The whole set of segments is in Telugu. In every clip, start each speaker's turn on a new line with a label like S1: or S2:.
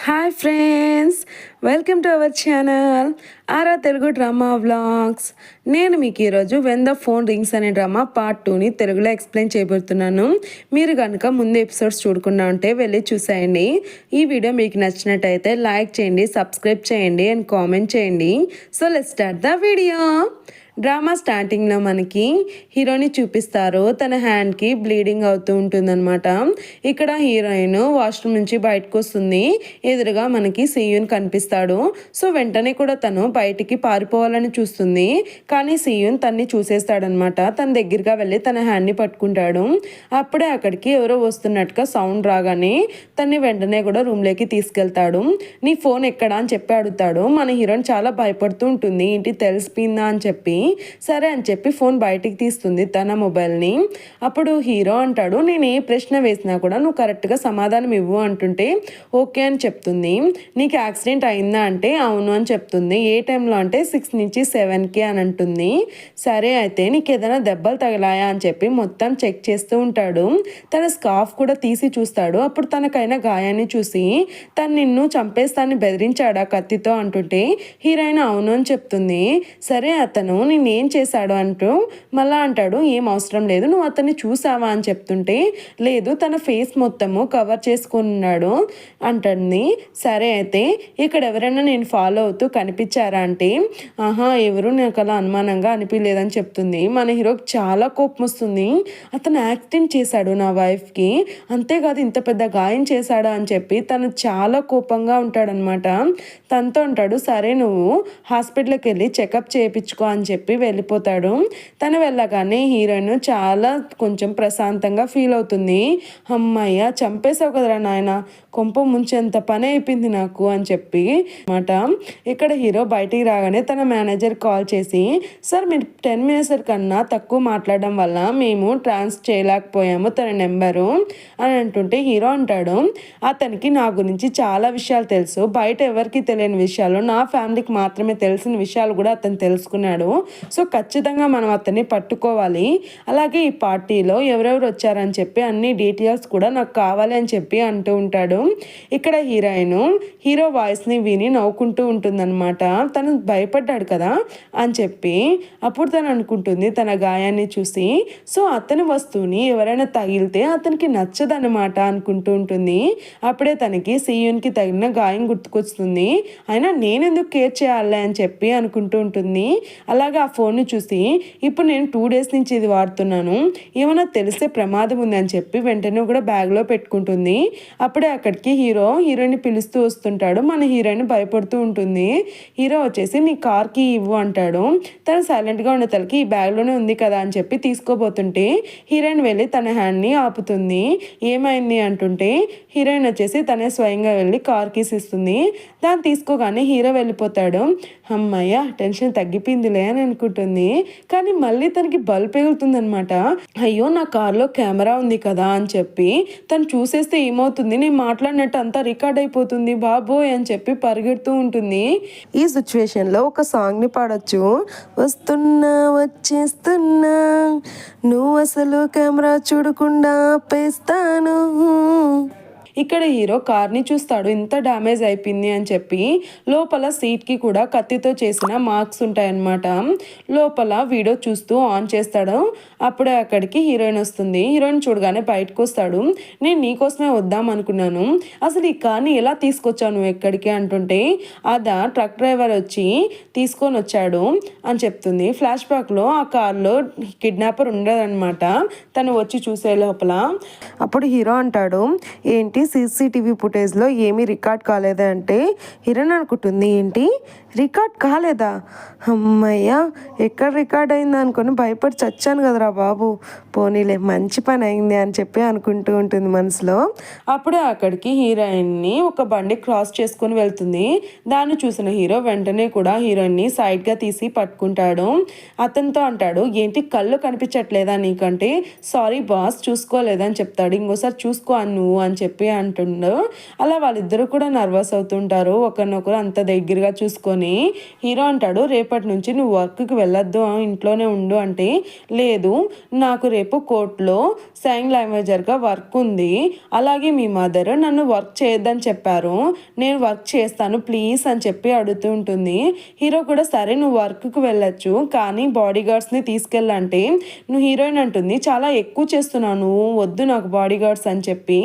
S1: Hi friends, welcome to our channel aura Telugu drama vlogs. నేను మీకు ఈరోజు వెన్ ద ఫోన్ రింగ్స్ అనే డ్రామా పార్ట్ 2ని తెలుగులో ఎక్స్ప్లెయిన్ చేయబోతున్నాను. మీరు కనుక ముందు ఎపిసోడ్స్ చూడకుండా ఉంటే వెళ్ళి చూసేయండి. ఈ వీడియో మీకు నచ్చినట్టయితే లైక్ చేయండి, సబ్స్క్రైబ్ చేయండి అండ్ కామెంట్ చేయండి. So let's start the video. Drama స్టార్టింగ్లో మనకి హీరోని చూపిస్తారు. తన హ్యాండ్కి బ్లీడింగ్ అవుతూ ఉంటుందన్నమాట. ఇక్కడ హీరోయిన్ వాష్రూమ్ నుంచి బయటకు వస్తుంది. ఎదురుగా మనకి సీయూన్ కనిపిస్తాడు. సో వెంటనే కూడా తను బయటికి పారిపోవాలని చూస్తుంది. కానీ సీయూన్ తన్ని చూసేస్తాడనమాట. తన దగ్గరగా వెళ్ళి తన హ్యాండ్ని పట్టుకుంటాడు. అప్పుడే అక్కడికి ఎవరో వస్తున్నట్టుగా సౌండ్ రాగానే తన్ని వెంటనే కూడా రూమ్లోకి తీసుకెళ్తాడు. నీ ఫోన్ ఎక్కడా అని చెప్పి అడుగుతాడు. మన హీరోయిన్ చాలా భయపడుతూ ఉంటుంది. ఏంటి తెలిసిపోయిందా అని చెప్పి. సరే అని చెప్పి ఫోన్ బయటికి తీస్తుంది తన మొబైల్ని. అప్పుడు హీరో అంటాడు, నేను ఏ ప్రశ్న వేసినా కూడా నువ్వు కరెక్ట్గా సమాధానం ఇవ్వు అంటుంటే ఓకే అని చెప్తుంది. నీకు యాక్సిడెంట్ అయిందా అంటే అవును అని చెప్తుంది. ఏ టైంలో అంటే 6 నుంచి 7కి అని అంటుంది. సరే అయితే నీకు ఏదైనా దెబ్బలు తగిలాయా అని చెప్పి మొత్తం చెక్ చేస్తూ ఉంటాడు. తన స్కార్ఫ్ కూడా తీసి చూస్తాడు. అప్పుడు తనకైన గాయాన్ని చూసి తను నిన్ను చంపేస్తాన్ని బెదిరించాడా కత్తితో అంటుంటే హీరోయిన్ అవును అని చెప్తుంది. సరే అతను నేనేం చేశాడు అంటూ మళ్ళా అంటాడు, ఏం అవసరం లేదు, నువ్వు అతన్ని చూసావా అని చెప్తుంటే లేదు, తన ఫేస్ మొత్తము కవర్ చేసుకున్నాడు అంటుంది. సరే అయితే ఇక్కడ ఎవరైనా నేను ఫాలో అవుతూ కనిపించారా అంటే ఆహా ఎవరు నాకు అలా అనుమానంగా అనిపించలేదని చెప్తుంది. మన హీరోకి చాలా కోపం వస్తుంది. అతను యాక్సిడెంట్ చేశాడు నా వైఫ్కి, అంతేకాదు ఇంత పెద్ద గాయం చేశాడా అని చెప్పి తను చాలా కోపంగా ఉంటాడనమాట. తనతో అంటాడు, సరే నువ్వు హాస్పిటల్కి వెళ్ళి చెకప్ చేయించుకో అని చెప్పి వెళ్ళిపోతాడు. తను వెళ్ళగానే హీరోయిన్ చాలా కొంచెం ప్రశాంతంగా ఫీల్ అవుతుంది. అమ్మయ్య చంపేశావు కదరా నాయన, కొంప ముంచేంత పని అయిపోయింది నాకు అని చెప్పి మాట. ఇక్కడ హీరో బయటికి రాగానే తన మేనేజర్ కాల్ చేసి, సార్ మీరు 10 minutes కన్నా తక్కువ మాట్లాడడం వల్ల మేము ట్రాన్స్ చేయలేకపోయాము తన నెంబరు అని అంటుంటే హీరో అంటాడు, అతనికి నా గురించి చాలా విషయాలు తెలుసు, బయట ఎవరికి తెలియని విషయాలు, నా ఫ్యామిలీకి మాత్రమే తెలిసిన విషయాలు కూడా అతను తెలుసుకున్నాడు. సో ఖచ్చితంగా మనం అతన్ని పట్టుకోవాలి. అలాగే ఈ పార్టీలో ఎవరెవరు వచ్చారని చెప్పి అన్ని డీటెయిల్స్ కూడా నాకు కావాలి అని చెప్పి అంటూ ఉంటాడు. ఇక్కడ హీరోయిన్ హీరో వాయిస్ని విని నవ్వుకుంటూ ఉంటుందన్నమాట. తను భయపడ్డాడు కదా అని చెప్పి. అప్పుడు తను అనుకుంటుంది తన గాయాన్ని చూసి, సో అతని వస్తువుని ఎవరైనా తగిలితే అతనికి నచ్చదన్నమాట అనుకుంటూ ఉంటుంది. అప్పుడే తనకి సీయూన్కి తగిలిన గాయం గుర్తుకొస్తుంది. అయినా నేనెందుకు కేర్ చేయాలి అని చెప్పి అనుకుంటూ ఉంటుంది. అలాగే ఆ ఫోన్ని చూసి ఇప్పుడు నేను 2 days నుంచి ఇది వాడుతున్నాను, ఏమైనా తెలిసే ప్రమాదం ఉంది అని చెప్పి వెంటనే కూడా బ్యాగ్లో పెట్టుకుంటుంది. అప్పుడే అక్కడికి హీరోయిన్ పిలుస్తూ వస్తుంటాడు. మన హీరోయిన్ భయపడుతూ ఉంటుంది. హీరో వచ్చేసి నీ కార్కి ఇవ్వు అంటాడు. తను సైలెంట్గా ఉండే తలకి ఈ బ్యాగ్లోనే ఉంది కదా అని చెప్పి తీసుకోబోతుంటే హీరోయిన్ వెళ్ళి తన హ్యాండ్ని ఆపుతుంది. ఏమైంది అంటుంటే హీరోయిన్ వచ్చేసి తనే స్వయంగా వెళ్ళి కార్ కీస్ ఇస్తుంది. దాన్ని తీసుకోగానే హీరో వెళ్ళిపోతాడు. అమ్మయ్య టెన్షన్ తగ్గిపోయిందిలే అని అనుకుంటుంది. కానీ మళ్ళీ తనకి బల్బ్ పెగులుతుందనమాట. అయ్యో నా కార్లో కెమెరా ఉంది కదా అని చెప్పి తను చూసేస్తే ఏమవుతుంది, నేను మాట్లాడినట్టు అంతా రికార్డ్ అయిపోతుంది బాబోయ్ అని చెప్పి పరిగెడుతూ ఉంటుంది. ఈ సిచ్యువేషన్లో ఒక సాంగ్ని పాడొచ్చు. వస్తున్నా వచ్చేస్తున్నా నువ్వు అసలు కెమెరా చూడకుండా ఆపేస్తాను. ఇక్కడ హీరో కార్ని చూస్తాడు, ఇంత డ్యామేజ్ అయిపోయింది అని చెప్పి. లోపల సీట్కి కూడా కత్తితో చేసిన మార్క్స్ ఉంటాయన్నమాట. లోపల వీడియో చూస్తూ ఆన్ చేస్తాడు. అప్పుడే అక్కడికి హీరోయిన్ వస్తుంది. హీరోయిన్ చూడగానే బయటకు వస్తాడు. నేను నీకోసమే వద్దాం అనుకున్నాను, అసలు ఈ కార్ని ఎలా తీసుకొచ్చావు నువ్వు ఎక్కడికి అంటుంటే అదా ట్రక్ డ్రైవర్ వచ్చి తీసుకొని వచ్చాడు అని చెప్తుంది. ఫ్లాష్ బ్యాక్లో ఆ కార్లో కిడ్నాపర్ ఉండదన్నమాట. తను వచ్చి చూసే లోపల అప్పుడు హీరో అంటాడు, ఏంటి సీసీటీవీ ఫుటేజ్లో ఏమీ రికార్డ్ కాలేదా అంటే హీరోయిన్ అనుకుంటుంది, ఏంటి రికార్డ్ కాలేదా, అమ్మయ్య ఎక్కడ రికార్డ్ అయిందా అనుకొని భయపడి చచ్చాను కదరా బాబు, పోనీలే మంచి పని అయింది అని చెప్పి అనుకుంటూ ఉంటుంది మనసులో. అప్పుడే అక్కడికి హీరోయిన్ని ఒక బండి క్రాస్ చేసుకొని వెళ్తుంది. దాన్ని చూసిన హీరో వెంటనే కూడా హీరోయిన్ని సైడ్గా తీసి పట్టుకుంటాడు. అతనితో అంటాడు, ఏంటి కళ్ళు కనిపించట్లేదా నీకంటే, సారీ బాస్ చూసుకోలేదని చెప్తాడు. ఇంకోసారి చూసుకో నువ్వు అని చెప్పి అంటుండు. అలా వాళ్ళిద్దరూ కూడా నర్వస్ అవుతుంటారు ఒకరినొకరు అంత దగ్గరగా చూసుకొని. హీరో అంటాడు, రేపటి నుంచి నువ్వు వర్క్కి వెళ్ళొద్దు, ఇంట్లోనే ఉండు అంటే, లేదు నాకు రేపు కోర్టులో సైన్ లాంగ్వేజర్గా వర్క్ ఉంది, అలాగే మీ మదర్ నన్ను వర్క్ చేయొద్దని చెప్పారు, నేను వర్క్ చేస్తాను ప్లీజ్ అని చెప్పి అడుగుతూ ఉంటుంది. హీరో కూడా సరే నువ్వు వర్క్కి వెళ్ళొచ్చు కానీ బాడీ గార్డ్స్ని తీసుకెళ్ళంటే, నువ్వు హీరోయిన్ అంటుంది చాలా ఎక్కువ చేస్తున్నావు నువ్వు, వద్దు నాకు బాడీ గార్డ్స్ అని చెప్పి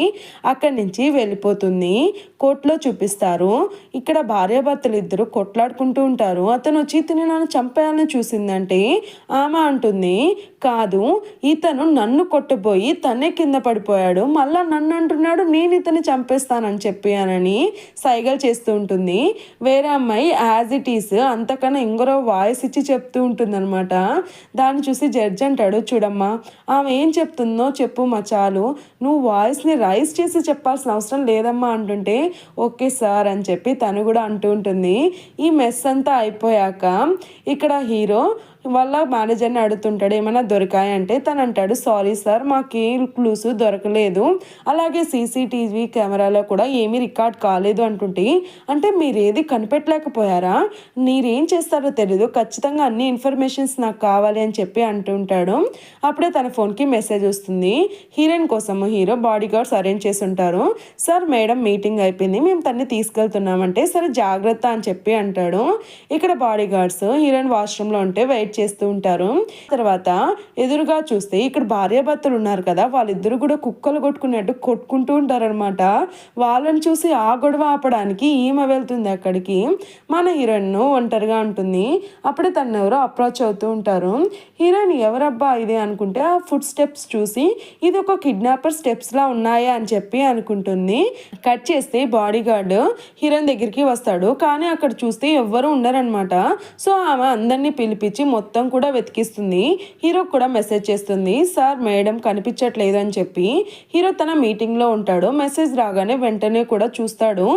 S1: అక్కడి నుంచి వెళ్ళిపోతుంది. కోర్టులో చూపిస్తారు. ఇక్కడ భార్యాభర్తలు ఇద్దరు కొట్లాడుకుంటూ ఉంటారు. అతను వచ్చి ఇతను నన్ను చంపేయాలని చూసిందంటే ఆమె అంటుంది, కాదు ఇతను నన్ను కొట్టబోయి తనే కింద పడిపోయాడు, మళ్ళా నన్ను అంటున్నాడు నేను ఇతన్ని చంపేస్తానని చెప్పి అని సైగలు చేస్తూ ఉంటుంది. వేరే అమ్మాయి యాజ్ ఇట్ ఈస్ అంతకన్నా ఇంకొక వాయిస్ ఇచ్చి చెప్తూ ఉంటుంది అనమాట. దాన్ని చూసి జడ్జి అంటాడు, చూడమ్మా ఆమె ఏం చెప్తుందో చెప్పు మా చాలు, నువ్వు వాయిస్ని రైజ్ చేసి చెప్పాల్సిన అవసరం లేదమ్మా అంటుంటే, ఓకే సార్ అని చెప్పి తను కూడా అంటూ ఉంటుంది. ఈ మెస్ అంతా అయిపోయాక ఇక్కడ హీరో వాళ్ళ మేనేజర్ని అడుగుతుంటాడు ఏమైనా దొరికాయంటే, తను అంటాడు సారీ సార్ మాకు క్లూస్ దొరకలేదు, అలాగే సీసీటీవీ కెమెరాలో కూడా ఏమీ రికార్డ్ కాలేదు అంటుంటే, అంటే మీరు ఏది కనిపెట్టలేకపోయారా, మీరేం చేస్తారో తెలీదు, ఖచ్చితంగా అన్ని ఇన్ఫర్మేషన్స్ నాకు కావాలి అని చెప్పి అంటుంటాడు. అప్పుడే తన ఫోన్కి మెసేజ్ వస్తుంది. హీరోయిన్ కోసము హీరో బాడీ గార్డ్స్ అరేంజ్ చేసి ఉంటారు. సార్ మేడం మీటింగ్ అయిపోయింది, మేము తన్ని తీసుకెళ్తున్నామంటే, సరే జాగ్రత్త అని చెప్పి అంటాడు. ఇక్కడ బాడీ గార్డ్స్ హీరోయిన్ వాష్రూమ్లో ఉంటే వెయిట్ చేస్తూ ఉంటారు. తర్వాత ఎదురుగా చూస్తే ఇక్కడ భార్యాభర్తలు ఉన్నారు కదా, వాళ్ళిద్దరు కూడా కుక్కలు కొట్టుకున్నట్టు కొట్టుకుంటూ ఉంటారనమాట. వాళ్ళని చూసి ఆ గొడవ ఆపడానికి ఈమె వెళ్తుంది అక్కడికి. మన హీరోయిన్ ఒంటరిగా ఉంటుంది. అప్పుడే తను ఎవరో అప్రోచ్ అవుతూ ఉంటారు. హీరోయిన్ ఎవరబ్బా ఇది అనుకుంటే ఆ ఫుడ్ స్టెప్స్ చూసి ఇది ఒక కిడ్నాపర్ స్టెప్స్ లా ఉన్నాయా అని చెప్పి అనుకుంటుంది. కట్ చేస్తే బాడీ గార్డ్ హీరోయిన్ దగ్గరికి వస్తాడు, కానీ అక్కడ చూస్తే ఎవ్వరు ఉండరనమాట. సో ఆమె అందరినీ పిలిపించి మొత్తం కూడా వెతికిస్తుంది. హీరో కూడా మెసేజ్ చేస్తుంది, సార్ మేడం కనిపించట్లేదు అని చెప్పి. హీరో తన మీటింగ్లో ఉంటాడు. మెసేజ్ రాగానే వెంటనే కూడా చూస్తాడు.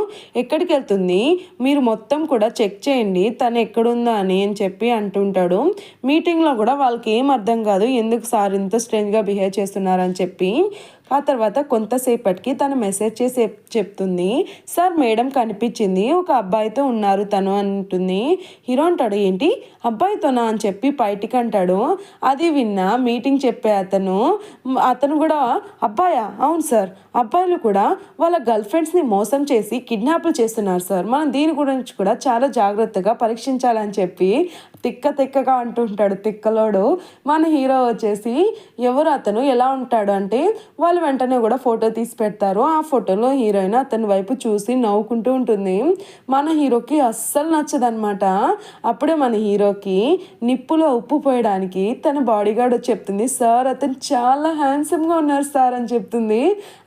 S1: ఎక్కడికి వెళ్తుంది, మీరు మొత్తం కూడా చెక్ చేయండి తను ఎక్కడుందా అని చెప్పి అంటుంటాడు. మీటింగ్లో కూడా వాళ్ళకి ఏం అర్థం కాదు, ఎందుకు సార్ ఇంత స్ట్రేంజ్గా బిహేవ్ చేస్తున్నారని చెప్పి. ఆ తర్వాత కొంతసేపటికి తను మెసేజ్ చేసి చెప్తుంది, సార్ మేడం కనిపించింది, ఒక అబ్బాయితో ఉన్నారు తను అంటుంది. హీరో అంటాడు, ఏంటి అబ్బాయితోనా అని చెప్పి బయటికి అంటాడు. అది విన్న మీటింగ్ చెప్పే అతను కూడా, అబ్బాయా, అవును సార్, అబ్బాయిలు కూడా వాళ్ళ గర్ల్ ఫ్రెండ్స్ని మోసం చేసి కిడ్నాప్లు చేస్తున్నారు సార్, మనం దీని గురించి కూడా చాలా జాగ్రత్తగా పరీక్షించాలని చెప్పి తిక్కగా అంటుంటాడు తిక్కలోడు. మన హీరో వచ్చేసి ఎవరు అతను ఎలా ఉంటాడు అంటే, వాళ్ళు వెంటనే కూడా ఫోటో తీసి పెడతారు. ఆ ఫోటోలో హీరోయిన్ అతని వైపు చూసి నవ్వుకుంటూ ఉంటుంది. మన హీరోకి అస్సలు నచ్చదనమాట. అప్పుడే మన హీరోకి నిప్పులో ఉప్పు పోయడానికి తన బాడీగార్డ్ చెప్తుంది, సార్ అతను చాలా హ్యాండ్సమ్గా ఉన్నారు సార్ అని చెప్తుంది.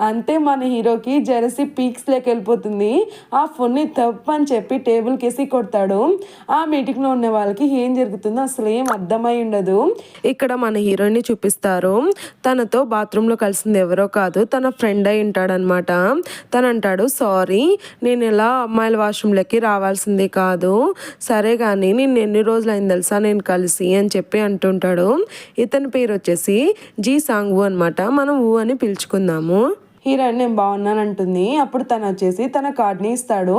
S1: అంతే మన హీరోకి జెరసీ పీక్స్ లేక వెళ్ళిపోతుంది. ఆ ఫోన్ని తప్పు అని చెప్పి టేబుల్ కేసి కొడతాడు. ఆ మీటింగ్లో ఉన్న వాళ్ళకి ఏం జరుగుతుందో అసలు ఏం అర్థమై ఉండదు. ఇక్కడ మన హీరోయిన్ని చూపిస్తారు. తనతో బాత్రూంలో కలిసింది ఎవరో కాదు, తన ఫ్రెండ్ అయి ఉంటాడనమాట. తను అంటాడు, సారీ నేను ఇలా అమ్మాయిల వాష్రూమ్లోకి రావాల్సిందే కాదు, సరే కానీ నేను ఎన్ని రోజులు అయింది తెలుసా నేను కలిసి అని చెప్పి అంటుంటాడు. ఇతని పేరు వచ్చేసి జీ సాంగ్ వు అనమాట. మనం ఊ అని పిలుచుకుందాము. హీరోయిన్ నేను బాగున్నాను అంటుంది. అప్పుడు తను వచ్చేసి తన కార్డ్ని ఇస్తాడు.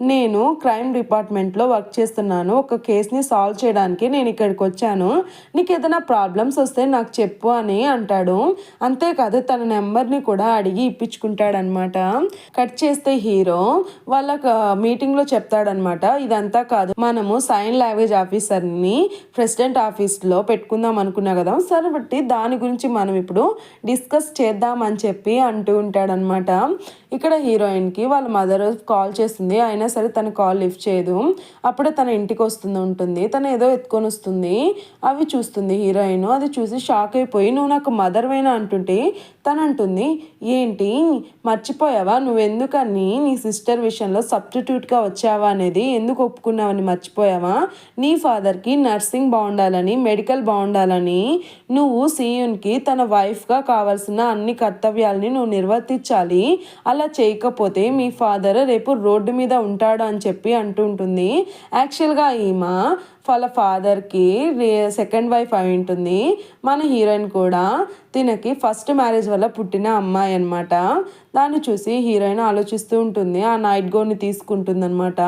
S1: నేను క్రైమ్ డిపార్ట్మెంట్లో వర్క్ చేస్తున్నాను, ఒక కేసుని సాల్వ్ చేయడానికి నేను ఇక్కడికి వచ్చాను, నీకు ఏదైనా ప్రాబ్లమ్స్ వస్తే నాకు చెప్పు అని అంటాడు. అంతేకాదు తన నెంబర్ని కూడా అడిగి ఇప్పించుకుంటాడనమాట. కట్ చేస్తే హీరో వాళ్ళ మీటింగ్లో చెప్తాడనమాట, ఇదంతా కాదు, మనము సైన్ లాంగ్వేజ్ ఆఫీసర్ని ప్రెసిడెంట్ ఆఫీస్లో పెట్టుకుందాం అనుకున్నా కదా, సరే బట్టి దాని గురించి మనం ఇప్పుడు డిస్కస్ చేద్దామని చెప్పి అంటూ ఉంటాడనమాట. ఇక్కడ హీరోయిన్కి వాళ్ళ మదర్ కాల్ చేస్తుంది, అయినా సరే తన కాల్ లిఫ్ట్ చేయదు. అప్పుడే తన ఇంటికి ఉంటుంది. తను ఏదో ఎత్తుకొని వస్తుంది. అవి చూస్తుంది హీరోయిన్. అది చూసి షాక్ అయిపోయి, నువ్వు నాకు మదర్వేనా అంటుంటే తను అంటుంది, ఏంటి మర్చిపోయావా, నువ్వెందుకని నీ సిస్టర్ విషయంలో సబ్స్టిట్యూట్గా వచ్చావా అనేది, ఎందుకు ఒప్పుకున్నావని మర్చిపోయావా, నీ ఫాదర్కి నర్సింగ్ బాగుండాలని, మెడికల్ బాగుండాలని, నువ్వు సీయున్కి తన వైఫ్గా కావాల్సిన అన్ని కర్తవ్యాలని నువ్వు నిర్వర్తించాలి, అలా చేయకపోతే మీ ఫాదర్ రేపు రోడ్డు మీద ఉంటాడు అని చెప్పి అంటుంటుంది. యాక్చువల్గా ఈమె వాళ్ళ ఫాదర్కి సెకండ్ వైఫ్ అయి ఉంటుంది. మన హీరోయిన్ కూడా తినకి ఫస్ట్ మ్యారేజ్ వల్ల పుట్టిన అమ్మాయి అనమాట. దాన్ని చూసి హీరోయిన్ ఆలోచిస్తూ ఉంటుంది. ఆ నైట్ గౌన్ని తీసుకుంటుంది అనమాట.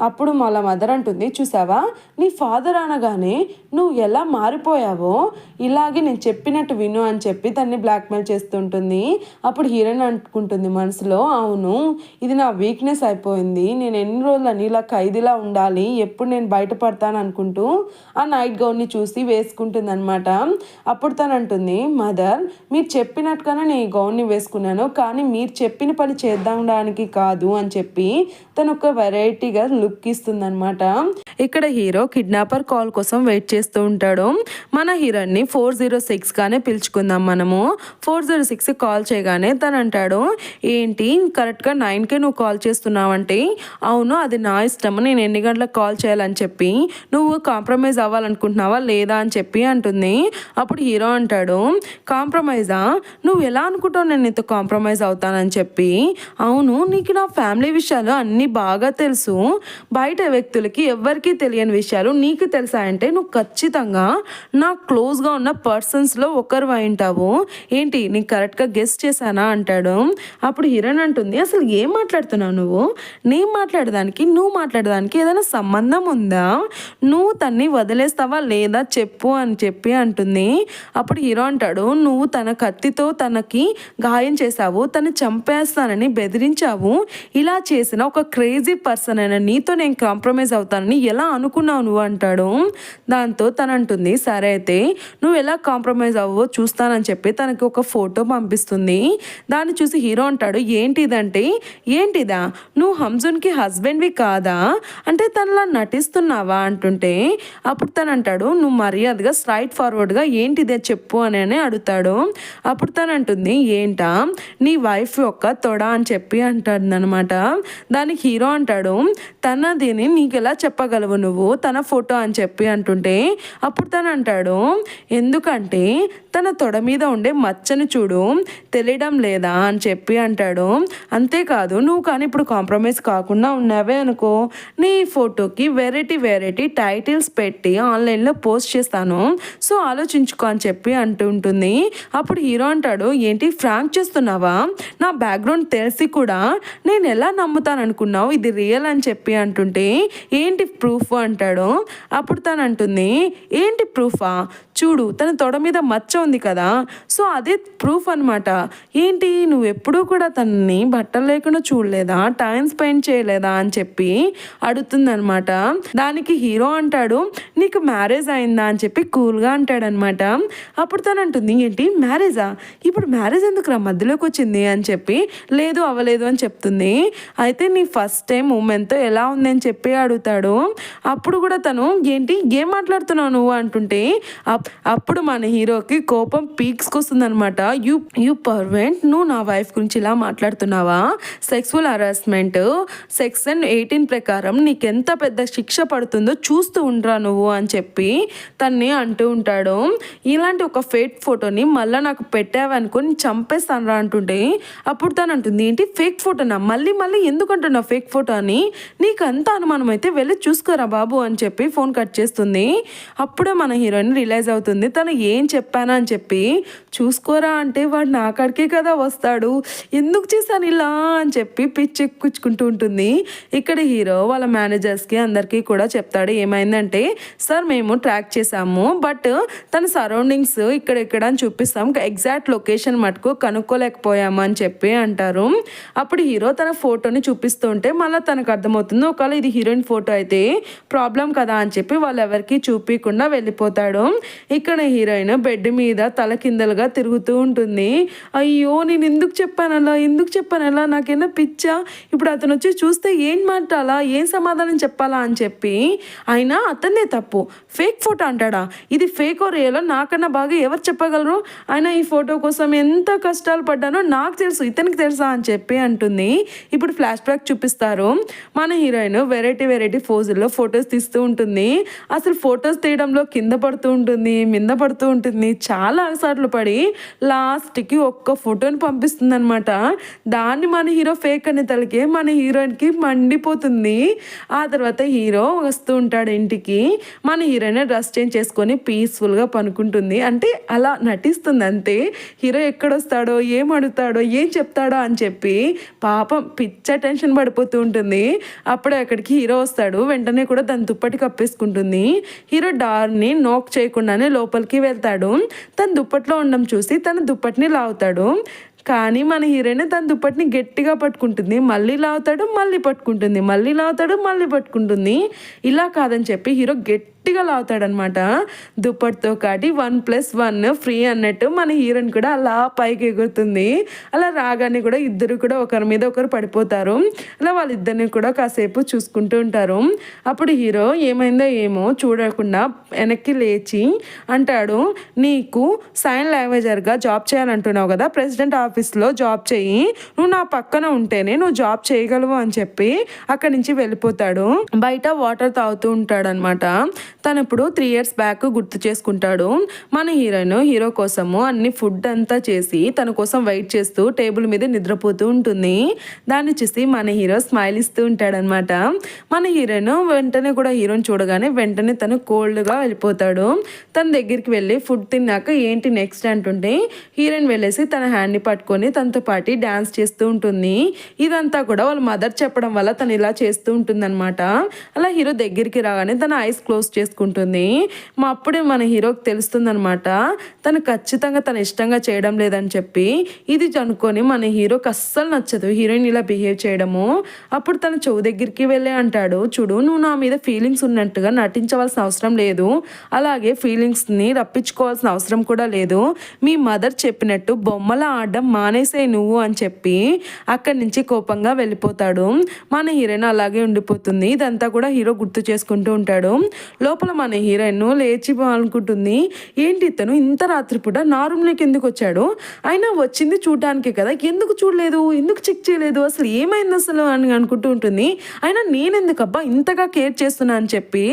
S1: అప్పుడు వాళ్ళ మదర్ అంటుంది, చూసావా నీ ఫాదర్ అనగానే నువ్వు ఎలా మారిపోయావో, ఇలాగే నేను చెప్పినట్టు విను అని చెప్పి తన్ని బ్లాక్మెయిల్ చేస్తుంటుంది. అప్పుడు హీరోయిన్ అనుకుంటుంది మనసులో, అవును ఇది నా వీక్నెస్ అయిపోయింది, నేను ఎన్ని రోజులని ఇలా ఖైదీలా ఉండాలి, ఎప్పుడు నేను బయటపడతాను అనుకుంటూ ఆ నైట్ గౌన్ని చూసి వేసుకుంటుంది అనమాట. అప్పుడు తను అంటుంది, మదర్ మీరు చెప్పినట్టుగానే నేను ఈ గౌన్ని వేసుకున్నాను, కానీ మీరు చెప్పిన పని చేద్దానికి కాదు అని చెప్పి తను ఒక వెరైటీగా లుక్ ఇస్తుంది అనమాట. ఇక్కడ హీరో కిడ్నాపర్ కాల్ కోసం వెయిట్ చేస్తూ ఉంటాడు. మన హీరోని 406 గానే పిలుచుకుందాం మనము. 406 కాల్ చేయగానే తను అంటాడు, ఏంటి కరెక్ట్గా 9కే నువ్వు కాల్ చేస్తున్నావంటే, అవును అది నా ఇష్టం, నేను ఎన్ని గంటలకు కాల్ చేయాలని చెప్పి నువ్వు కాంప్రమైజ్ అవ్వాలనుకుంటున్నావా లేదా అని చెప్పి అంటుంది. అప్పుడు హీరో అంటాడు, కాంప్రమైజా, నువ్వు ఎలా అనుకుంటావు నేను నీతో కాంప్రమైజ్ అవుతానని చెప్పి, అవును నీకు నా ఫ్యామిలీ విషయాలు అన్నీ బాగా తెలుసు, బయట వ్యక్తులకి ఎవరికీ తెలియని విషయాలు నీకు తెలుసా అంటే నువ్వు ఖచ్చితంగా నా క్లోజ్గా ఉన్న పర్సన్స్లో ఒకరు అయింటావు, ఏంటి నీకు కరెక్ట్గా గెస్ చేశానా అంటాడు. అప్పుడు హీరోయిన్ అంటుంది, అసలు ఏం మాట్లాడుతున్నావు నువ్వు, నేను మాట్లాడడానికి నువ్వు మాట్లాడడానికి ఏదైనా సంబంధం ఉందా, నువ్వు తన్ని వదిలేస్తావా లేదా చెప్పు అని చెప్పి అంటుంది. అప్పుడు హీరో అంటాడు, నువ్వు తన కత్తితో తనకి గాయం చేశావు, తను చంపేస్తానని బెదిరించావు, ఇలా చేసిన ఒక క్రేజీ పర్సన్ అయినా నీతో నేను కాంప్రమైజ్ అవుతానని ఎలా అనుకున్నావు నువ్వు అంటాడు. దాంతో తను అంటుంది, సరే అయితే నువ్వు ఎలా కాంప్రమైజ్ అవ్వో చూస్తానని చెప్పి తనకి ఒక ఫోటో పంపిస్తుంది. దాన్ని చూసి హీరో అంటాడు, ఏంటిదంటే, ఏంటిదా నువ్వు హంజున్కి హస్బెండ్వి కాదా అంటే తనలా నటిస్తున్నావా అంటుంటే, అప్పుడు తను అంటాడు, నువ్వు మర్యాదగా స్ట్రైట్ ఫార్వర్డ్గా ఏంటిదే చెప్పు అని అడుగుతాడు. అప్పుడు తను అంటుంది, ఏంటా నీ వైఫ్ యొక్క తొడ అని చెప్పి అంటాడు అనమాట. దానికి హీరో అంటాడు, తనదిని నీకు ఎలా చెప్పగలవు నువ్వు తన ఫోటో అని చెప్పి అంటుంటే, అప్పుడు తను అంటాడు, ఎందుకంటే తన తొడ మీద ఉండే మచ్చని చూడు తెలియడం లేదా అని చెప్పి అంటాడు. అంతేకాదు నువ్వు కానీ ఇప్పుడు కాంప్రమైజ్ కాకుండా ఉన్నావే అనుకో, నీ ఫోటోకి వెరైటీ టైటిల్స్ పెట్టి ఆన్లైన్లో పోస్ట్ చేస్తాను, సో ఆలోచించుకో అని చెప్పి అంటుంటుంది. అప్పుడు హీరో అంటాడు, ఏంటి ఫ్రాంక్ చేస్తున్నావా, నా బ్యాక్గ్రౌండ్ తెలిసి కూడా నేను ఎలా నమ్ముతాను అనుకున్నావు, ఇది రియల్ అని చెప్పి అంటుంటే, ఏంటి ప్రూఫ్ అంటాడు. అప్పుడు తను అంటుంది, ఏంటి ప్రూఫా, చూడు తన తొడ మీద మచ్చ ఉంది కదా, సో అదే ప్రూఫ్ అనమాట, ఏంటి నువ్వు ఎప్పుడూ కూడా తనని బట్టలు లేకుండా చూడలేదా, టైం స్పెండ్ చేయలేదా అని చెప్పి అడుగుతుందనమాట. దానికి హీరో అంటాడు, నీకు మ్యారేజ్ అయిందా అని చెప్పి కూల్గా అంటాడనమాట. అప్పుడు తను అంటుంది, ఏంటి మ్యారేజా, ఇప్పుడు మ్యారేజ్ ఎందుకు రా మధ్యలోకి వచ్చింది అని చెప్పి, లేదు అవ్వలేదు అని చెప్తుంది. అయితే నీ ఫస్ట్ టైం మూమెంట్తో ఎలా ఉంది అని చెప్పి అడుగుతాడు. అప్పుడు కూడా తను, ఏంటి ఏం మాట్లాడుతున్నావు నువ్వు అంటుంటే, అప్పుడు మన హీరోకి కోపం పీక్స్కి వస్తుంది అనమాట. యూ పర్వెంట్, నువ్వు నా వైఫ్ గురించి ఇలా మాట్లాడుతున్నావా, సెక్సువల్ హరాస్మెంట్ సెక్షన్ 18 ప్రకారం నీకెంత పెద్ద శిక్ష పడుతుందో చూస్తూ ఉండరా నువ్వు అని చెప్పి తన్ని అంటూ ఉంటాడు. ఇలాంటి ఒక ఫేక్ ఫోటోని మళ్ళీ నాకు పెట్టావనుకొని చంపేస్తాను రా అంటుంటే, అప్పుడు తను అంటుంది, ఏంటి ఫేక్ ఫోటోనా, మళ్ళీ ఎందుకు అంటున్నావు ఫేక్ ఫోటో అని, నీకు అంత అనుమానం అయితే వెళ్ళి చూసుకోరా బాబు అని చెప్పి ఫోన్ కట్ చేస్తుంది. అప్పుడే మన హీరోయిన్ రియలైజ్ అవుతుంది, తను ఏం చెప్పానా అని చెప్పి, చూసుకోరా అంటే వాడు నా కాడికే కదా వస్తాడు, ఎందుకు చేశాను ఇలా అని చెప్పి పిచ్చెక్కుచ్చుకుంటూ ఉంటుంది. ఇక్కడ హీరో వాళ్ళ మేనేజర్స్కి అందరికీ కూడా చెప్తాడు, ఏమైందంటే సార్ మేము ట్రాక్ చేసాము, బట్ తన సరౌండింగ్స్ ఇక్కడ అని చూపిస్తాం, ఎగ్జాక్ట్ లొకేషన్ మటుకు కనుక్కోలేకపోయాము అని చెప్పి అంటారు. అప్పుడు హీరో తన ఫోటోని చూపిస్తూ ఉంటే మళ్ళీ తనకు అర్థమవుతుంది, ఒకవేళ ఇది హీరోయిన్ ఫోటో అయితే ప్రాబ్లం కదా అని చెప్పి వాళ్ళు ఎవరికి చూపించకుండా వెళ్ళిపోతాడు. ఇక్కడ హీరోయిన్ బెడ్ మీద తల కిందలుగా తిరుగుతూ ఉంటుంది. అయ్యో నేను ఎందుకు చెప్పాను అలా నాకేనా పిచ్చా, ఇప్పుడు అతను వచ్చి చూస్తే ఏం మాట్లాడాలా, ఏం సమాధానం చెప్పాలా అని చెప్పి, అయినా అతనే తప్పు, ఫేక్ ఫోటో అంటాడా, ఇది ఫేక్ రియలో నాకన్నా బాగా ఎవరు చెప్పగలరు, ఆయన ఈ ఫోటో కోసం ఎంత కష్టాలు పడ్డానో నాకు తెలుసు, ఇతనికి తెలుసా అని చెప్పి అంటుంది. ఇప్పుడు ఫ్లాష్ బ్యాక్ చూపిస్తారు, మన హీరోయిన్ వెరైటీ పోజుల్లో ఫొటోస్ తీస్తూ ఉంటుంది. అసలు ఫొటోస్ తీయడంలో కింద పడుతూ ఉంటుంది, మీద పడుతూ ఉంటుంది. చాలా సార్లు పడి లాస్ట్కి ఒక్క ఫోటోని పంపిస్తుంది అనమాట. దాన్ని మన హీరో ఫేక్ అనే తలకి మన హీరోయిన్కి మండిపోతుంది. ఆ తర్వాత హీరో వస్తూ ఉంటాడు ఇంటికి. మన హీరోయిన్ డ్రెస్ చేంజ్ చేసుకొని పీస్ఫుల్గా పనుకుంటుంది. అంటే అలా నటిస్తుంది అంతే. హీరో ఎక్కడొస్తాడో, ఏం అడుగుతాడో, ఏం చెప్తాడో అని చెప్పి పాపం పిచ్చ టెన్షన్ పడిపోతూ ఉంటుంది. అప్పుడే అక్కడికి హీరో వస్తాడు. వెంటనే కూడా దాని దుప్పటి కప్పేసుకుంటుంది. హీరో డార్ని నోక్ చేయకుండానే లోపలికి వెళ్తాడు. తన దుప్పట్లో ఉండడం చూసి తన దుప్పటిని లాగుతాడు. కానీ మన హీరోయిన్ తన దుప్పటిని గట్టిగా పట్టుకుంటుంది. మళ్ళీ లాగుతాడు, మళ్ళీ పట్టుకుంటుంది, మళ్ళీ లాగుతాడు, మళ్ళీ పట్టుకుంటుంది. ఇలా కాదని చెప్పి హీరో గట్టిగా లాగుతాడనమాట. దుప్పటితో కాటి 1+1 ఫ్రీ అన్నట్టు మన హీరోయిన్ కూడా అలా పైకి ఎగురుతుంది. అలా రాగానే కూడా ఇద్దరు కూడా ఒకరి మీద ఒకరు పడిపోతారు. అలా వాళ్ళిద్దరిని కూడా కాసేపు చూసుకుంటూ ఉంటారు. అప్పుడు హీరో ఏమైందో ఏమో చూడకుండా వెనక్కి లేచి అంటాడు, నీకు సైన్ లాంగ్వేజర్గా జాబ్ చేయాలంటున్నావు కదా, ప్రెసిడెంట్ ఆఫీస్లో జాబ్ చేయి, నువ్వు నా పక్కన ఉంటేనే నువ్వు జాబ్ చేయగలవు అని చెప్పి అక్కడి నుంచి వెళ్ళిపోతాడు. బయట వాటర్ తాగుతూ ఉంటాడు అనమాట. తను ఇప్పుడు 3 years బ్యాక్ గుర్తు చేసుకుంటాడు. మన హీరోయిన్ హీరో కోసము అన్ని ఫుడ్ అంతా చేసి తన కోసం వెయిట్ చేస్తూ టేబుల్ మీద నిద్రపోతూ ఉంటుంది. దాన్ని చూసి మన హీరో స్మైల్ ఇస్తూ ఉంటాడనమాట. మన హీరోయిన్ వెంటనే కూడా హీరోని చూడగానే వెంటనే తను కోల్డ్గా వెళ్ళిపోతాడు. తన దగ్గరికి వెళ్ళి ఫుడ్ తిన్నాక ఏంటి నెక్స్ట్ అంటుంటే హీరోయిన్ వెళ్ళేసి తన హ్యాండ్ని పట్టుకొని తనతో పాటు డ్యాన్స్ చేస్తూ ఉంటుంది. ఇదంతా కూడా వాళ్ళ మదర్ చెప్పడం వల్ల తను ఇలా చేస్తూ ఉంటుంది అనమాట. అలా హీరో దగ్గరికి రాగానే తన ఐస్ క్లోజ్ చేసుకుంటుంది. అప్పుడే మన హీరోకి తెలుస్తుంది అనమాట తను ఖచ్చితంగా తన ఇష్టంగా చేయడం లేదని చెప్పి. ఇది అనుకొని మన హీరోకి అస్సలు నచ్చదు హీరోయిన్ ఇలా బిహేవ్ చేయడము. అప్పుడు తన చెవు దగ్గరికి వెళ్ళే అంటాడు, చూడు నువ్వు నా మీద ఫీలింగ్స్ ఉన్నట్టుగా నటించవలసిన అవసరం లేదు, అలాగే ఫీలింగ్స్ని రప్పించుకోవాల్సిన అవసరం కూడా లేదు. మీ మదర్ చెప్పినట్టు బొమ్మల ఆడడం మానేసే నువ్వు అని చెప్పి అక్కడి నుంచి కోపంగా వెళ్ళిపోతాడు. మన హీరోయిన్ అలాగే ఉండిపోతుంది. ఇదంతా కూడా హీరో గుర్తు చేసుకుంటూ ఉంటాడు. లోపల మన హీరోయిన్ లేచి అనుకుంటుంది, ఏంటి ఇతను ఇంత రాత్రిపూట నా రూమ్లోకి ఎందుకు వచ్చాడు, అయినా వచ్చింది చూడటానికే కదా, ఎందుకు చూడలేదు, ఎందుకు చెక్ చేయలేదు, అసలు ఏమైంది అసలు అని అనుకుంటూ ఉంటుంది. అయినా నేనెందుకబ్బా ఇంతగా కేర్ చేస్తున్నా అని చెప్పి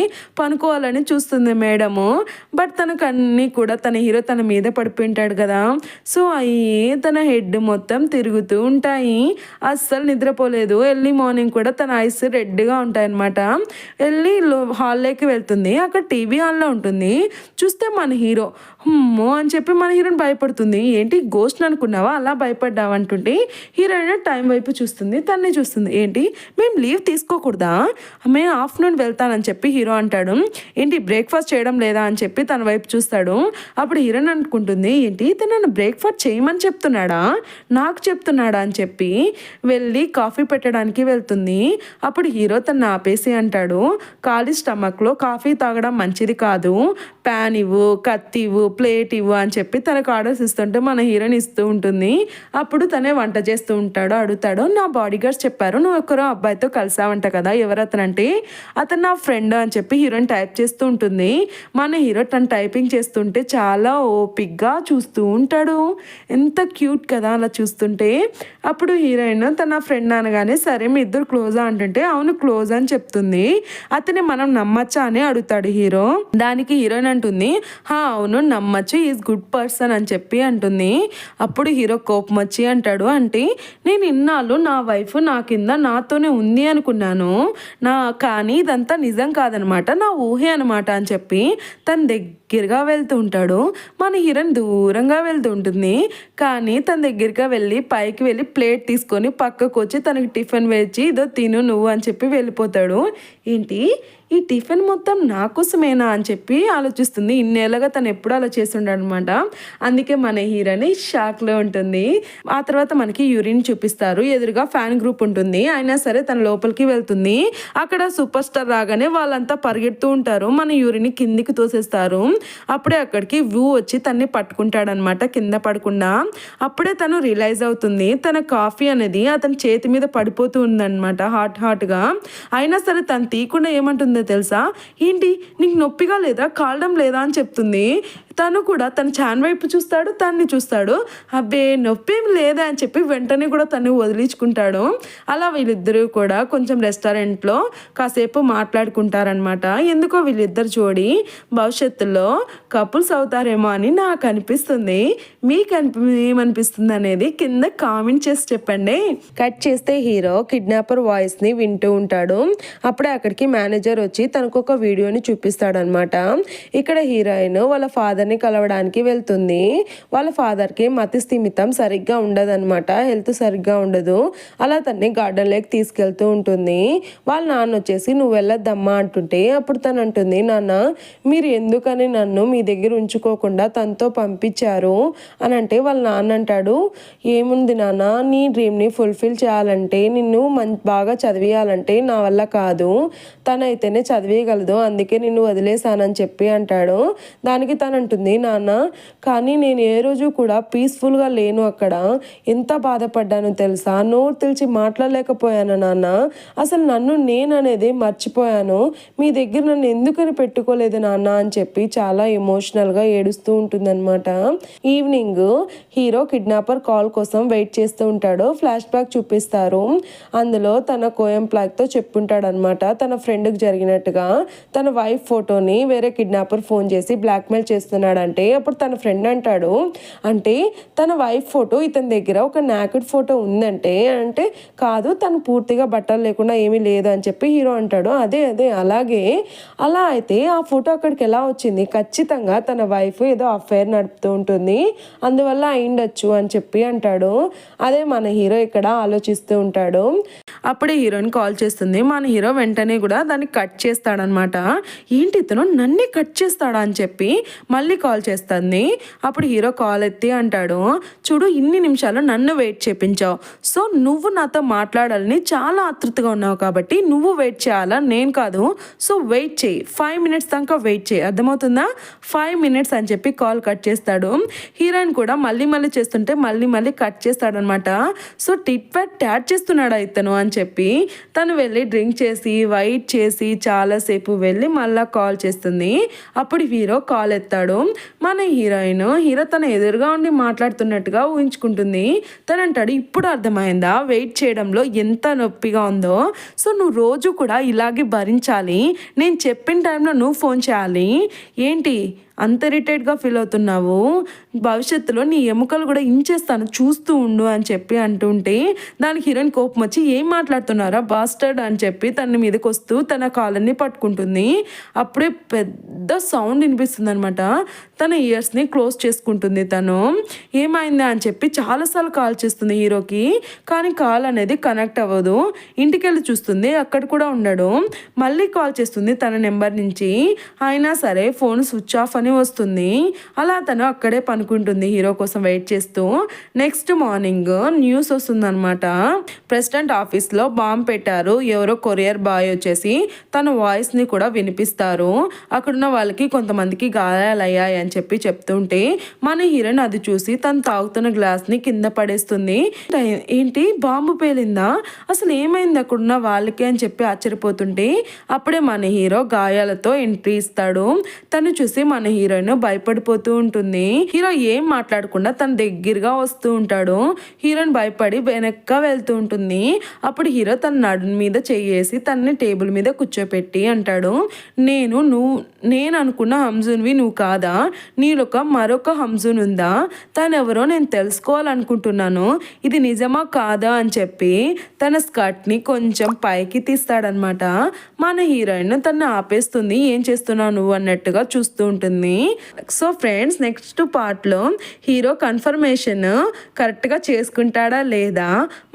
S1: పనుకోవాలని చూస్తుంది మేడము. బట్ తనకు అన్నీ కూడా తన హీరో తన మీద పడిపోయింటాడు కదా. సో అయ్యి తన హెడ్ మొత్తం తిరుగుతూ ఉంటాయి. అస్సలు నిద్రపోలేదు. ఎర్లీ మార్నింగ్ కూడా తన ఐస్ రెడ్గా ఉంటాయన్నమాట. వెళ్ళి హాల్లోకి వెళ్తుంది. అక్కడ టీవీ హాల్లో ఉంటుంది. చూస్తే మన హీరో హమ్మో అని చెప్పి మన హీరోయిన్ భయపడుతుంది. ఏంటి గోస్ట్ అనుకున్నావా, అలా భయపడ్డావు అంటుంటే హీరోయిన్ టైం వైపు చూస్తుంది. తన్నే చూస్తుంది. ఏంటి మేము లీవ్ తీసుకోకూడదా, మేము ఆఫ్టర్నూన్ వెళ్తానని చెప్పి హీరో అంటాడు. ఏంటి బ్రేక్ఫాస్ట్ చేయడం లేదా అని చెప్పి తన వైపు చూస్తాడు. అప్పుడు హీరోయిన్ అనుకుంటుంది, ఏంటి తను నన్ను బ్రేక్ఫాస్ట్ చేయమని చెప్తున్నాడా, నాకు చెప్తున్నాడా అని చెప్పి వెళ్ళి కాఫీ పెట్టడానికి వెళ్తుంది. అప్పుడు హీరో తను ఆపేసి అంటాడు, ఖాళీ స్టమక్లో కాఫీ తాగడం మంచిది కాదు, ప్యాన్ ఇవ్వు, కత్తి ఇవ్వు, ప్లేట్ ఇవ్వు అని చెప్పి తనకు ఆర్డర్స్ ఇస్తుంటే మన హీరోయిన్ ఇస్తూ ఉంటుంది. అప్పుడు తనే వంట చేస్తూ ఉంటాడు. అడుగుతాడు, నా బాడీ గార్డ్స్ చెప్పారు నువ్వు ఒకరో అబ్బాయితో కలిసావంట కదా, ఎవరు అతనంటే అతను నా ఫ్రెండ్ అని చెప్పి హీరోయిన్ టైప్ చేస్తూ ఉంటుంది. మన హీరో తను టైపింగ్ చేస్తుంటే చాలా ఓపిక్గా చూస్తూ ఉంటాడు. ఎంత క్యూట్ కదా అలా చూస్తుంటే. అప్పుడు హీరోయిన్ తన ఫ్రెండ్ అనగానే సరే మీ ఇద్దరు క్లోజా అంటుంటే అవును క్లోజ్ అని చెప్తుంది. అతని మనం నమ్మచ్చా అని అడుగుతాడు హీరో. దానికి హీరోయిన్ అంటుంది, అవును నమ్మచ్చు, ఈజ్ గుడ్ పర్సన్ అని చెప్పి అంటుంది. అప్పుడు హీరో కోపం వచ్చి అంటాడు, అంటే నేను ఇన్నాళ్ళు నా వైఫ్ నా కింద నాతోనే ఉంది అనుకున్నాను, కానీ ఇదంతా నిజం కాదనమాట, నా ఊహే అనమాట అని చెప్పి తన దగ్గరగా వెళ్తూ ఉంటాడు. మన హీరోయిన్ దూరంగా వెళ్తూ ఉంటుంది. కానీ తన దగ్గరగా వెళ్ళి పైకి వెళ్ళి ప్లేట్ తీసుకొని పక్కకు వచ్చి తనకి టిఫిన్ వేచి ఇదో తిను నువ్వు అని చెప్పి వెళ్ళిపోతాడు. ఏంటి ఈ టిఫిన్ మొత్తం నా కోసమేనా అని చెప్పి ఆలోచిస్తుంది. ఇన్నేళ్ళగా తను ఎప్పుడు అలా చేస్తుండాడు అనమాట. అందుకే మన హీరోని షాక్లో ఉంటుంది. ఆ తర్వాత మనకి యూరిన్ చూపిస్తారు. ఎదురుగా ఫ్యాన్ గ్రూప్ ఉంటుంది. అయినా సరే తన లోపలికి వెళ్తుంది. అక్కడ సూపర్ స్టార్ రాగానే వాళ్ళంతా పరిగెడుతూ ఉంటారు. మన యూరిన్ కిందికి తోసేస్తారు. అప్పుడే అక్కడికి వ్యూ వచ్చి తన్ని పట్టుకుంటాడనమాట కింద పడకుండా. అప్పుడే తను రియలైజ్ అవుతుంది తన కాఫీ అనేది అతని చేతి మీద పడిపోతూ ఉందన్నమాట హాట్గా. అయినా సరే తను తీయకుండా ఏమంటుందో తెలుసా, ఏంటి నీకు నొప్పిగా లేదా, కాలడం లేదా అని చెప్తుంది. తను కూడా తన చాన్ వైపు చూస్తాడు, తన్ని చూస్తాడు. అబ్బే నొప్పేం లేదా అని చెప్పి వెంటనే కూడా తను వదిలించుకుంటాడు. అలా వీళ్ళిద్దరూ కూడా కొంచెం రెస్టారెంట్లో కాసేపు మాట్లాడుకుంటారనమాట. ఎందుకో వీళ్ళిద్దరు జోడి భవిష్యత్తులో కపుల్స్ అవుతారేమో అని నాకు అనిపిస్తుంది. మీకు ఏమనిపిస్తుంది అనేది కింద కామెంట్ చేసి చెప్పండి. కట్ చేస్తే హీరో కిడ్నాపర్ వాయిస్ని వింటూ ఉంటాడు. అప్పుడే అక్కడికి మేనేజర్ వచ్చి తనకు ఒక వీడియోని చూపిస్తాడనమాట. ఇక్కడ హీరోయిన్ వాళ్ళ ఫాదర్ని కలవడానికి వెళ్తుంది. వాళ్ళ ఫాదర్కి మతి స్థిమితం సరిగ్గా ఉండదన్నమాట, హెల్త్ సరిగ్గా ఉండదు. అలా తన్ని గార్డెన్ లేక్ తీసుకెళ్తూ ఉంటుంది. వాళ్ళ నాన్న వచ్చేసి నువ్వు వెళ్ళొద్దమ్మా అంటుంటే అప్పుడు తను అంటుంది, నాన్న మీరు ఎందుకని నన్ను మీ దగ్గర ఉంచుకోకుండా తనతో పంపించారు అని అంటే వాళ్ళ నాన్న అంటాడు, ఏముంది నాన్న, నీ డ్రీమ్ని ఫుల్ఫిల్ చేయాలంటే నిన్ను బాగా చదివియాలంటే నా వల్ల కాదు, తనైతేనే చదివేయగలదు, అందుకే నిన్ను వదిలేశానని చెప్పి అంటాడు. దానికి తను అంటుంది, నాన్న కానీ నేను ఏ రోజు కూడా పీస్ఫుల్గా లేను, అక్కడ ఎంత బాధపడ్డాను తెలుసా, నోరు తెలిసి మాట్లాడలేకపోయాను నాన్న, అసలు నన్ను నేననేది మర్చిపోయాను, మీ దగ్గర నన్ను ఎందుకని పెట్టుకోలేదు నాన్న అని చెప్పి చాలా ఎమోషనల్గా ఏడుస్తూ ఉంటుందన్నమాట. ఈవినింగ్ హీరో కిడ్నాపర్ కాల్ కోసం వెయిట్ చేస్తూ ఉంటాడు. ఫ్లాష్ బ్యాక్ చూపిస్తారు. అందులో తన కోఎంప్లాయ్తో చెప్పుంటాడనమాట తన ఫ్రెండ్కి జరిగినట్టుగా. తన వైఫ్ ఫోటోని వేరే కిడ్నాపర్ ఫోన్ చేసి బ్లాక్మెయిల్ చేస్తున్నాడంటే అప్పుడు తన ఫ్రెండ్ అంటాడు, అంటే తన వైఫ్ ఫోటో ఇతని దగ్గర ఒక నాకెడ్ ఫోటో ఉందంటే అంటే కాదు, తను పూర్తిగా బట్టలు లేకుండా ఏమీ లేదు అని చెప్పి హీరో అంటాడు. అదే అలాగే, అలా అయితే ఆ ఫోటో అక్కడికి ఎలా వచ్చింది, ఖచ్చితంగా తన వైఫ్ ఏదో అఫైర్ నడుపుతూ ఉంటుంది, అందువల్ల అయిండొచ్చు అని చెప్పి అంటాడు. అదే మన హీరో ఇక్కడ ఆలోచిస్తూ ఉంటాడు. అప్పుడే హీరోయిన్ కాల్ చేస్తుంది. మన హీరో వెంటనే కూడా దాన్ని కట్ చేస్తాడనమాట. ఏంటి ఇతను నన్నే కట్ చేస్తాడా అని చెప్పి మళ్ళీ కాల్ చేస్తుంది. అప్పుడు హీరో కాల్ ఎత్తి అంటాడు, చూడు ఇన్ని నిమిషాలు నన్ను వెయిట్ చేపించావు, సో నువ్వు నాతో మాట్లాడాలని చాలా ఆతృతగా ఉన్నావు కాబట్టి నువ్వు వెయిట్ చేయాలా, నేను కాదు, సో వెయిట్ చేయి, 5 minutes దాకా వెయిట్ చేయి, అర్థమవుతుందా, 5 minutes అని చెప్పి కాల్ కట్ చేస్తాడు. హీరోయిన్ కూడా మళ్ళీ చేస్తుంటే మళ్ళీ కట్ చేస్తాడనమాట. సో టిట్ ఫర్ ట్యాట్ చేస్తున్నాడా ఇతను అని చెప్పి తను వెళ్ళి డ్రింక్ చేసి వెయిట్ చేసి చాలాసేపు వెళ్ళి మళ్ళీ కాల్ చేస్తుంది. అప్పుడు హీరో కాల్ ఎత్తాడు. మన హీరో తన ఎదురుగా ఉండి మాట్లాడుతున్నట్టుగా ఊహించుకుంటుంది. తను అంటాడు, ఇప్పుడు అర్థమైందా వెయిట్ చేయడంలో ఎంత నొప్పిగా ఉందో, సో నువ్వు రోజు కూడా ఇలాగే భరించాలి, నేను చెప్పిన టైంలో నువ్వు ఫోన్ చేయాలి, ఏంటి అంత ఇరిటేట్గా ఫీల్ అవుతున్నావు, భవిష్యత్తులో నీ ఎముకలు కూడా ఇంచేస్తాను చూస్తూ ఉండు అని చెప్పి అంటుంటే దానికి హీరోయిన్ కోపం వచ్చి ఏం మాట్లాడుతున్నారా బాస్టర్డ్ అని చెప్పి తన మీదకి వస్తూ తన కాలర్ని పట్టుకుంటుంది. అప్పుడే పెద్ద సౌండ్ వినిపిస్తుంది అనమాట. తన ఇయర్స్ని క్లోజ్ చేసుకుంటుంది. తను ఏమైందా అని చెప్పి చాలాసార్లు కాల్ చేస్తుంది హీరోకి, కానీ కాల్ అనేది కనెక్ట్ అవ్వదు. ఇంటికి వెళ్ళి చూస్తుంది, అక్కడ కూడా ఉండడు. మళ్ళీ కాల్ చేస్తుంది తన నెంబర్ నుంచి, అయినా సరే ఫోన్ స్విచ్ ఆఫ్ అని వస్తుంది. అలా తను అక్కడే పనుకుంటుంది హీరో కోసం వెయిట్ చేస్తూ. నెక్స్ట్ మార్నింగ్ న్యూస్ వస్తుందన్నమాట. ప్రెసిడెంట్ ఆఫీస్లో బాంబు పెట్టారు, ఎవరో కొరియర్ బాయ్ వచ్చేసి తన వాయిస్ని కూడా వినిపిస్తారు. అక్కడున్న వాళ్ళకి కొంతమందికి గాయాలయ్యాయి అని చెప్పి చెప్తుంటే మన హీరోయిన్ అది చూసి తను తాగుతున్న గ్లాస్ని కింద పడేస్తుంది. ఏంటి బాంబు పేలిందా, అసలు ఏమైంది అక్కడున్న వాళ్ళకి అని చెప్పి ఆశ్చర్యపోతుంటే అప్పుడే మన హీరో గాయాలతో ఎంట్రీ ఇస్తాడు. తను చూసి మన హీరోయిన్ భయపడిపోతూ ఉంటుంది. హీరో ఏం మాట్లాడకుండా తన దగ్గరగా వస్తూ ఉంటాడు. హీరోయిన్ భయపడి వెనక్కి వెళ్తూ ఉంటుంది. అప్పుడు హీరో తన నడు మీద చేయేసి తనని టేబుల్ మీద కూర్చోపెట్టి అంటాడు, నేను అనుకున్న హంజున్వి నువ్వు కాదా, నీలోక మరొక హంజున్ ఉందా, తనెవరో నేను తెలుసుకోవాలనుకుంటున్నాను, ఇది నిజమా కాదా అని చెప్పి తన స్కర్ట్ని కొంచెం పైకి తీస్తాడనమాట. మన హీరోయిన్ తను ఆపేస్తుంది, ఏం చేస్తున్నావు నువ్వు అన్నట్టుగా చూస్తూ ఉంటుంది. సో ఫ్రెండ్స్, నెక్స్ట్ పార్ట్లో హీరో కన్ఫర్మేషన్ కరెక్ట్గా చేసుకుంటాడా లేదా,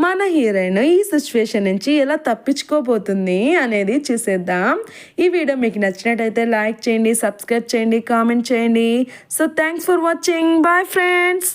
S1: మన హీరోయిన్ ఈ సిచ్యువేషన్ నుంచి ఎలా తప్పించుకోబోతుంది అనేది చూసేద్దాం. ఈ వీడియో మీకు నచ్చినట్టయితే లైక్ చేయండి, సబ్స్క్రైబ్ చేయండి, కామెంట్ చేయండి. So thanks for watching. Bye friends.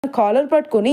S1: Collar పట్టుకొని